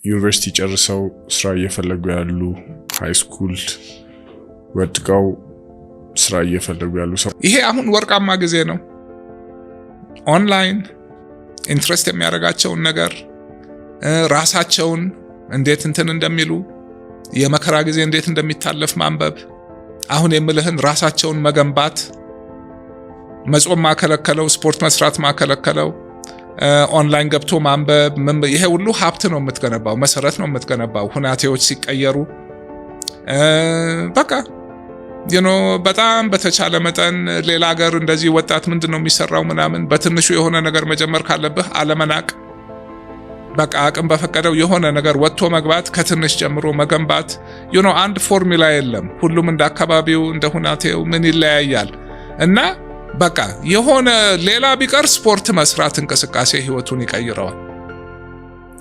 ዩኒቨርሲቲ ጨርሰው ስራ እየፈለጉ ያሉ ሃይ ስኩል ወጥተው ስራ እየፈለጉ ያሉ ሰው ይሄ አሁን ወርቃማ ጊዜ ነው። ኦንላይን ኢንትረስት የሚያደርጋቸውን ነገር ራሳቸውን እንዴት እንደሚሉ የመከራ ጊዜ እንዴት እንደሚታለፍ ማንበብ አሁን የምልህን ራሳቸውን መገንባት መጾም ማከለከለው ስፖርት መስራት ማከለከለው ኦንላይን ገብቶ ማንበብ ይሄ ሁሉ ሀብት ነው የምትገነባው መሰረት ነው የምትገነባው ሁኔታዎች ሲቀየሩ በቃ በጣም በተቻለ መጠን ሌላ ሀገር እንደዚህ ወጣት ምንድነው የሚሰራው ምናምን በትንሹ የሆነ ነገር መጀመር ካለብህ አለመናቅ በቃ አቅም በፈቀደው የሆነ ነገር ወጥቶ መግባት ከትንሽ ጀምሮ መገንባት አንድ ፎርሙላ የለም ሁሉም እንደ አካባቢው እንደ ሁኔታው ምን ይለያያል እና በቃ የሆነ ሌላ ቢቀር ስፖርት መስራት እንቅስቃሴ ህይወቱን ይቀይረዋል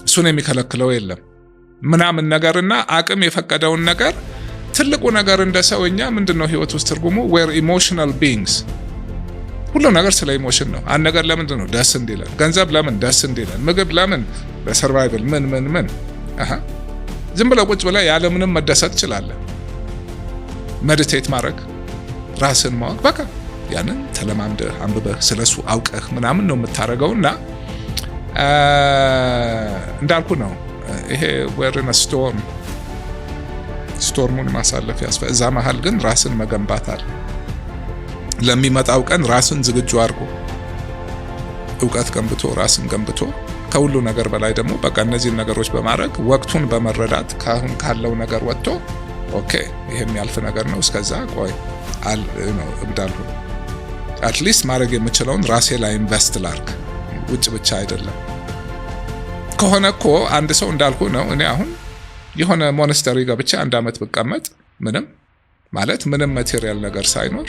እሱን የሚከለክለው የለም ምናምን ነገርና አቅም የፈቀደውን ነገር ትልቁ ነገር እንደ ሰውኛ ምንድነው ህይወት ውስጥ ትርጉሙ we're emotional beings ሁሉ ነገር ስለ ኢሞሽን ነው አንድ ነገር ለምንድነው ደስ እንዲለን ገንዘብ ለምን ደስ እንዲለን ምግብ ለምን ለሰርቫይቫል ምን ዝም ብለህ ቁጭ ብለህ ያለ ምንም መደሰት ይችላል ሜዲቴት ማድረግ ራስን ማወቅ በቃ ያንን ተለማምደህ አንብበህ ስለሱ አውቀህ ምናምን ነው የምታረገውና እንዳልኩ ነው ይሄ we're in a ስቶርሙን ማሳለፍ ያስፈልጋል እዛ መሃል ግን ራስን መገንባት አለ ለሚመጣው ቀን ራስን ዝግጁ አድርጎ ዕውቀት ገንብቶ ራስን ገንብቶ ከሁሉ ነገር በላይ ደግሞ በቃ እነዚህ ነገሮች በማድረግ ወቅቱን በመረዳት ካሁን ካለው ነገር ወጥቶ ኦኬ ይሄም ያልፍ ነገር ነው እስከዛ ቆይ እብዳለሁ አትሊስት ማድረግ የምችለውን ራሴ ላይ ኢንቨስት ላድርግ ውጭ ብቻ አይደለም ከሆነ እኮ አንድ ሰው እንዳልኩ ነው እኔ አሁን የሆነ ሞናስተሪ ገብቼ አንድ አመት ብቀመጥ ምንም ማቴሪያል ነገር ሳይኖር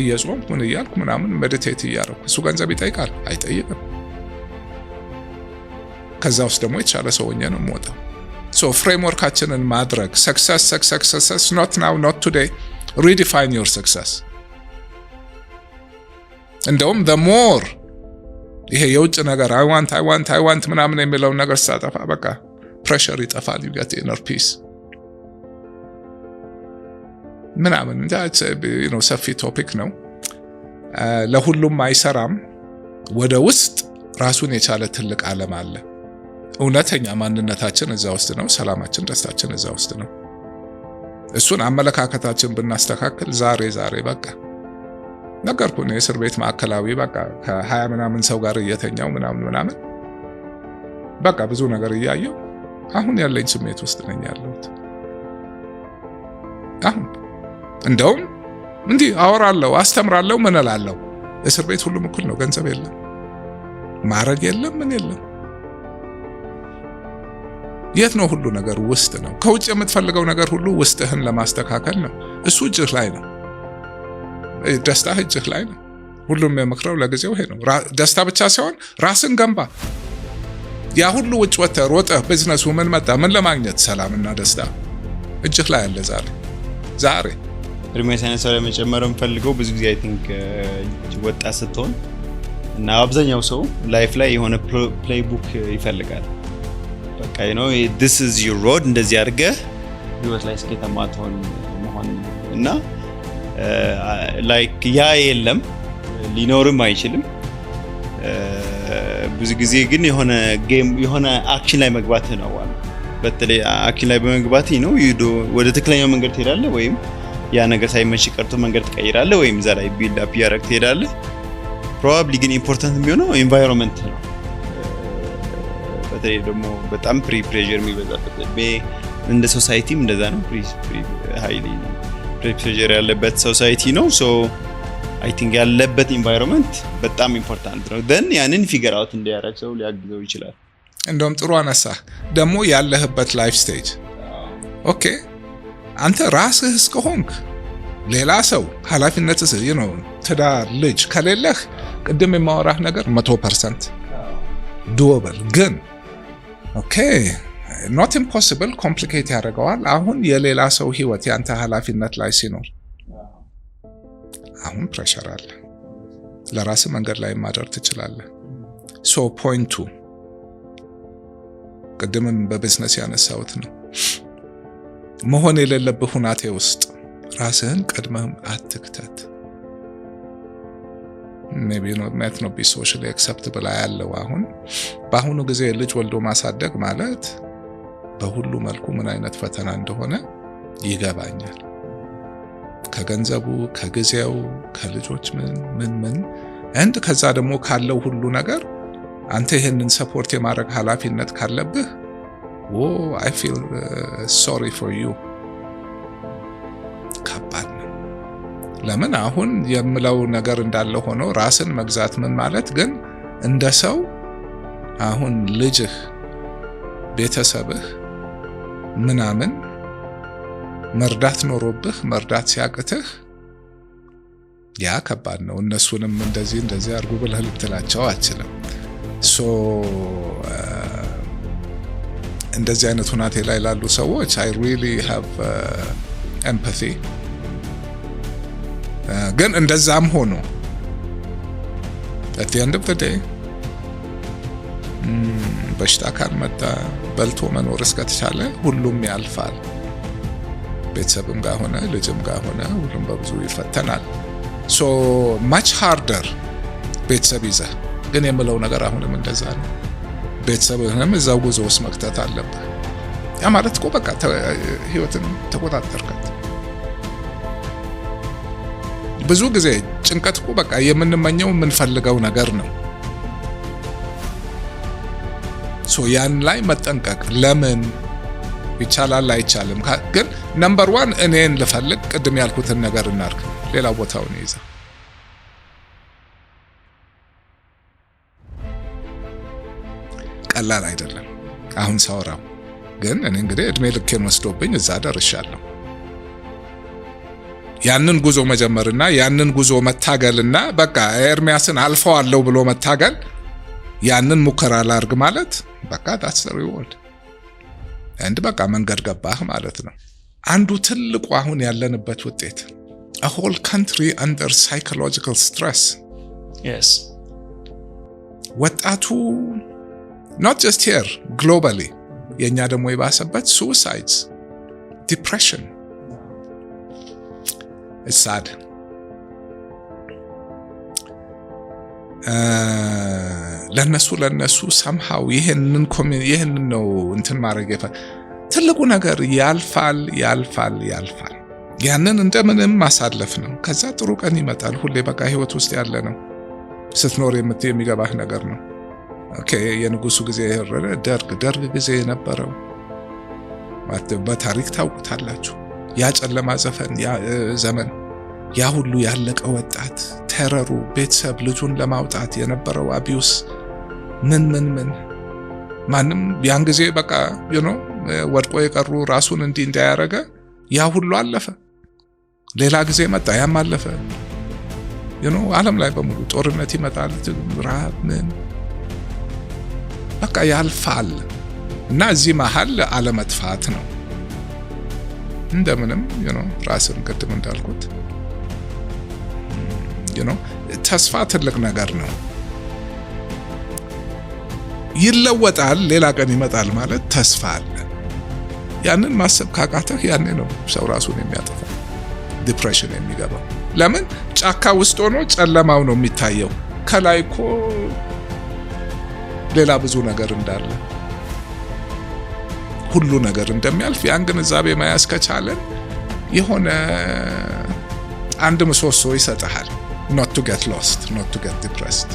እየጾምኩ ምን እያልኩ ምናምን ሜዲቴት እያደረኩ እሱ ገንዘብ ይጠይቃል አይጠይቅም ከዛ ውስጥ ደግሞ የተሻለ ሰው ሆኜ ነው የምወጣው ሶ ፍሬምወርካችንን ማድረግ success not now not today redefine your success እንደውም the more ይሄ የውጭ ነገር I want ምናምን የሚለው ነገር ሳጠፋ በቃ pressure ይጠፋል you get inner peace ምናምን ሰፊ ቶፒክ ነው ለሁሉም አይሰራም ወደ ውስጥ ራሱን የቻለ ትልቅ ዓለም አለ እውነተኛ ማንነታችን እዛ ውስጥ ነው ሰላማችን ደስታችን እዛ ውስጥ ነው እሱን አመለካከታችን ብናስተካክል ዛሬ በቃ ነገርኩኝ የእስር ቤት ማዕከላዊ በቃ ከ20 ምናምን ሰው ጋር እየተኛው ምናምን በቃ ብዙ ነገር እያየው አሁን ያለኝ ስሜት ውስጥ ነኝ ያለሁት አሁን እንደውም እንዲህ አወራለሁ አስተምራለሁ ምን እላለሁ እስር ቤት ሁሉም እኩል ነው ገንዘብ የለም ማረግ የለም ምን የለም የት ነው ሁሉ ነገር ውስጥ ነው ከውጭ የምትፈልገው ነገር ሁሉ ውስጥህን ለማስተካከል ነው እሱ እጅህ ላይ ነው ደስታ እጅህ ላይ ነው ሁሉም የምክረው ለጊዜው ይሄ ነው ደስታ ብቻ ሳይሆን ራስን ገንባ ያ ሁሉ ውጭ ወጥተህ ሮጠህ ቢዝነሱ ምን መጣ ምን ለማግኘት ሰላምና ደስታ እጅህ ላይ አለ ዛሬ ሪሜሳንስ ላይ መጨመርም ፈልገው ብዙ ጊዜ አይ ቲንክ ወጣት ስትሆን እና አብዛኛው ሰው ላይፍ ላይ የሆነ ፕሌይቡክ ይፈልጋል በቃ this is your road እንደዚህ አድርገህ ህይወት ላይ ስኬታማ ትሆን መሆን እና ላይክ ያ የለም ሊኖርም አይችልም ብዙ ጊዜ ግን የሆነ አክሽን ላይ መግባት ነው ዋና በተለይ አክሽን ላይ በመግባት ወደ ትክክለኛው መንገድ ትሄዳለህ ወይም ያ ነገር ሳይመሽ ቀርቶ መንገድ ትቀይራለህ ወይም እዛ ላይ ቢልድ አፕ ያረክ ትሄዳለህ ፕሮባብሊ ግን ኢምፖርታንት የሚሆነው ኤንቫይሮንመንት ነው በተለይ ደግሞ በጣም ፕሬዠር የሚበዛበት እንደ ሶሳይቲም እንደዛ ነው ሃይሊ ፕሬዠር ያለበት ሶሳይቲ ነው ሶ አይ ቲንክ ያለበት ኤንቫይሮንመንት በጣም ኢምፖርታንት ነው ደን ያንን ፊገር አውት እንዲያደርግ ሰው ሊያግዘው ይችላል እንደውም ጥሩ አነሳ ደግሞ ያለህበት ላይፍ ስቴጅ ኦኬ አንተ ራስህ እስከሆንክ ሌላ ሰው ኃላፊነትህ ትዳር ልጅ ከሌለህ ቅድም የማወራህ ነገር 100% ዶብል ግን ኦኬ not impossible ኮምፕሊኬት ያደርገዋል አሁን የሌላ ሰው ህይወት ያንተ ኃላፊነት ላይ ሲኖር አሁን ፕሬሸር አለ ለራስህ መንገድ ላይ ማድረግ ትችላለህ ሶ ፖይንቱ ቅድምም በቢዝነስ ያነሳሁት ነው። መሆን የሌለብህ ሁናቴ ውስጥ ራስህን ቀድመህም አትክተት። ሜቢ ኖት ኖት ቢ ሶሻሊ አክሰፕተብል ያለው አሁን በአሁኑ ጊዜ ልጅ ወልዶ ማሳደግ ማለት በሁሉ መልኩ ምን አይነት ፈተና እንደሆነ ይገባኛል። ከገንዘቡ፣ ከጊዜው፣ ከልጆች ምን እንድ ከዛ ደግሞ ካለው ሁሉ ነገር አንተ ይሄንን ሰፖርት የማድረግ ኃላፊነት ካለብህ I feel sorry for you። ከባድ ነው። ለምን አሁን የምለው ነገር እንዳለ ሆኖ ራስን መግዛት ምን ማለት ግን እንደ ሰው አሁን ልጅህ፣ ቤተሰብህ ምናምን መርዳት ኖሮብህ መርዳት ሲያቅትህ ያ ከባድ ነው። እነሱንም እንደዚህ አድርጉ ብለህ ልትላቸው አትችልም። እንደዚህ አይነት ሁናቴ ላይ ላሉ ሰዎች I really have empathy። ግን እንደዛም ሆኖ at the end of the day በሽታ ካልመጣ በልቶ መኖር እስከተቻለ ሁሉም ያልፋል። ቤተሰብም ጋር ሆነ ልጅም ጋር ሆነ ሁሉም በብዙ ይፈተናል። so much harder ቤተሰብ ይዘህ ግን የምለው ነገር አሁንም እንደዛ ነው። ቤተሰብህንም እዛው ጉዞ ውስጥ መክተት አለብህ። ያ ማለት እኮ በቃ ህይወትን ተቆጣጠርካት። ብዙ ጊዜ ጭንቀት እኮ በቃ የምንመኘው የምንፈልገው ነገር ነው። ያን ላይ መጠንቀቅ ለምን ይቻላል አይቻልም። ግን ነምበር 1 እኔን ልፈልግ፣ ቅድም ያልኩትን ነገር እናርግ፣ ሌላ ቦታውን ይዛ ቀላል አይደለም አሁን ሳወራው። ግን እኔ እንግዲህ እድሜ ልኬን ወስዶብኝ እዛ ደርሻለሁ። ያንን ጉዞ መጀመርና ያንን ጉዞ መታገልና በቃ ኤርሚያስን አልፈዋለሁ ብሎ መታገል፣ ያንን ሙከራ ላርግ ማለት በቃ that's the reward። አንድ በቃ መንገድ ገባህ ማለት ነው። አንዱ ትልቁ አሁን ያለንበት ውጤት a whole country under psychological stress። yes ወጣቱ not just here globally የኛ ደግሞ የባሰበት suicides፣ depression it's sad። ለነሱ somehow ይሄንን ነው እንትን ማድረግ ትልቁ ነገር ያልፋል። ያንን እንደምንም ማሳለፍ ነው። ከዛ ጥሩ ቀን ይመጣል። ሁሌ በቃ ህይወት ውስጥ ያለ ነው። ስትኖር የሚገባህ ነገር ነው። ኦኬ የንጉሱ ጊዜ የረረ ደርግ ጊዜ የነበረው በታሪክ ታውቁታላችሁ። ያ ጨለማ ዘመን ያ ሁሉ ያለቀ ወጣት ተረሩ ቤተሰብ ልጁን ለማውጣት የነበረው አቢዩስ ምን ማንም ያን ጊዜ በቃ ወድቆ የቀሩ ራሱን እንዳያረገ ያ ሁሉ አለፈ። ሌላ ጊዜ መጣ፣ ያም አለፈ። ዓለም ላይ በሙሉ ጦርነት ይመጣል፣ ረሃብ በቃ ያልፋል። እና እዚህ መሃል አለመጥፋት ነው። እንደምንም ራስን ቅድም እንዳልኩት ተስፋ ትልቅ ነገር ነው። ይለወጣል፣ ሌላ ቀን ይመጣል ማለት ተስፋ አለ። ያንን ማሰብ ካቃተህ ያኔ ነው ሰው ራሱን የሚያጠፋው፣ ዲፕሬሽን የሚገባው። ለምን ጫካ ውስጥ ሆኖ ጨለማው ነው የሚታየው፣ ከላይ እኮ ሌላ ብዙ ነገር እንዳለ ሁሉ ነገር እንደሚያልፍ ያን ግንዛቤ መያዝ ከቻለን የሆነ አንድ ምሰሶ ይሰጥሃል። not to get lost, not to get depressed,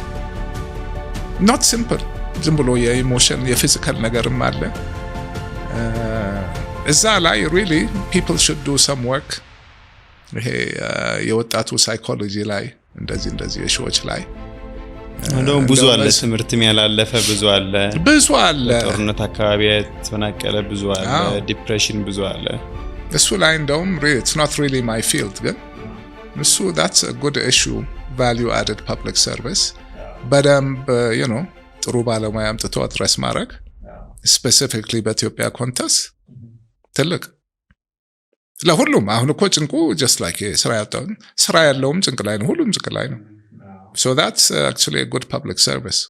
not simple ዝም ብሎ የኢሞሽን የፊዚካል ነገርም አለ እዛ ላይ really people should do some work። ይሄ የወጣቱ ሳይኮሎጂ ላይ እንደዚህ የሾች ላይ እንደውም ብዙ አለ፣ ትምህርትም ያላለፈ ብዙ አለ፣ ጦርነት አካባቢ የተፈናቀለ ብዙ አለ፣ ዲፕሬሽን ብዙ አለ። እሱ ላይ እንደውም it's not really my field ግን እሱ that's a good issue፣ value added public service በደንብ ጥሩ ባለሙያ አምጥቶ አድረስ ማድረግ specifically በኢትዮጵያ ኮንቴክስት ትልቅ ለሁሉም። አሁን እኮ ጭንቁ just like ስራ ያለውም ጭንቅ ላይ ነው፣ ሁሉም ጭንቅ ላይ ነው። so that's actually a good public service።